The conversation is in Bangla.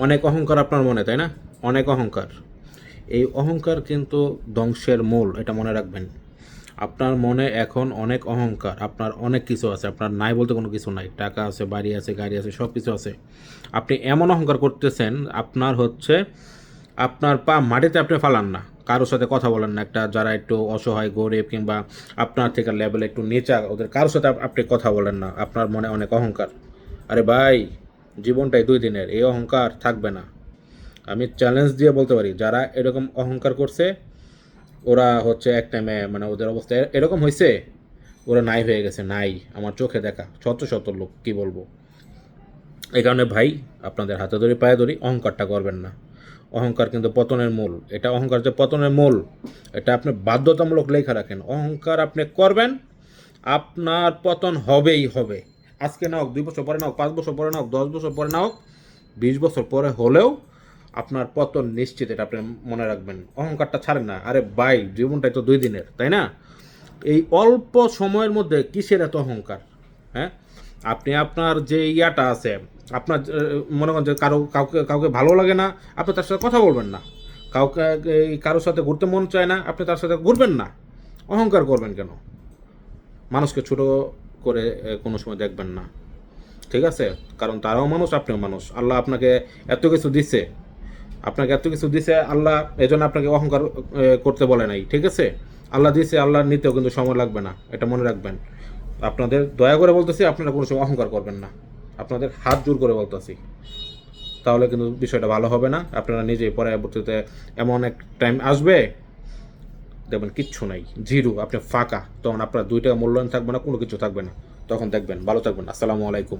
অনেক অহংকার আপনার মনে, তাই না? অনেক অহংকার। এই অহংকার কিন্তু ধ্বংসের মূল, এটা মনে রাখবেন। আপনার মনে এখন অনেক অহংকার, আপনার অনেক কিছু আছে, আপনার নাই বলতে কোনো কিছু নাই। টাকা আছে, বাড়ি আছে, গাড়ি আছে, সব কিছু আছে। আপনি এমন অহংকার করতেছেন, আপনার হচ্ছে আপনার পা মাটিতে আপনি ফালান না, কারোর সাথে কথা বলেন না। একটা যারা একটু অসহায়, গরিব কিংবা আপনার থেকে লেভেল একটু নিচা, ওদের কারোর সাথে আপনি কথা বলেন না। আপনার মনে অনেক অহংকার। আরে ভাই, জীবনটাই 2 দিনের, এই অহংকার থাকবে না। আমি চ্যালেঞ্জ দিয়ে বলতে পারি, যারা এরকম অহংকার করছে ওরা হচ্ছে এক টাইমে মানে ওদের অবস্থা এরকম হয়েছে, ওরা নাই হয়ে গেছে, নাই। আমার চোখে দেখা শত শত লোক, কি বলবো। এই কারণে ভাই, আপনাদের হাতে ধরি পায়ে ধরি, অহংকারটা করবেন না। অহংকার কিন্তু পতনের মূল। এটা অহংকার যে পতনের মূল, এটা আপনি বাধ্যতামূলক লেখা রাখেন। অহংকার আপনি করবেন, আপনার পতন হবেই হবে। আজকে না হোক, 2 বছর পরে না হোক, 5 বছর পরে না হোক, 10 বছর পরে না হোক, 20 বছর পরে হলেও আপনার পতন নিশ্চিত, এটা আপনি মনে রাখবেন। অহংকারটা ছাড়েন না। আরে ভাই, জীবনটাই তো 2 দিনের, তাই না? এই অল্প সময়ের মধ্যে কিসের এত অহংকার? হ্যাঁ, আপনি আপনার যে ইয়াটা আছে, আপনার মনে করেন যে কাউকে কাউকে ভালো লাগে না, আপনি তার সাথে কথা বলবেন না। কাউকে কারোর সাথে ঘুরতে মন চায় না, আপনি তার সাথে ঘুরবেন না। অহংকার করবেন কেন? মানুষকে ছোট করে কোনো সময় দেখবেন না, ঠিক আছে? কারণ তারাও মানুষ, আপনিও মানুষ। আল্লাহ আপনাকে এত কিছু দিছে, আল্লাহ এজন্য আপনাকে অহংকার করতে বলে নাই, ঠিক আছে? আল্লাহ দিছে, আল্লাহ নিতেও কিন্তু সময় লাগবে না, এটা মনে রাখবেন। আপনাদের দয়া করে বলতেছি, আপনারা কোনো সময় অহংকার করবেন না। আপনাদের হাত জোর করে বলতেছি, তাহলে কিন্তু বিষয়টা ভালো হবে না। আপনারা নিজেই পরবর্তীতে এমন এক টাইম আসবে, দেখবেন কিচ্ছু নাই, জিরো, আপনি ফাঁকা। তখন আপনার 2 টাকা মূল্যায়ন থাকবে না, কোনো কিছু থাকবে না। তখন দেখবেন। ভালো থাকবেন। আসসালামু আলাইকুম।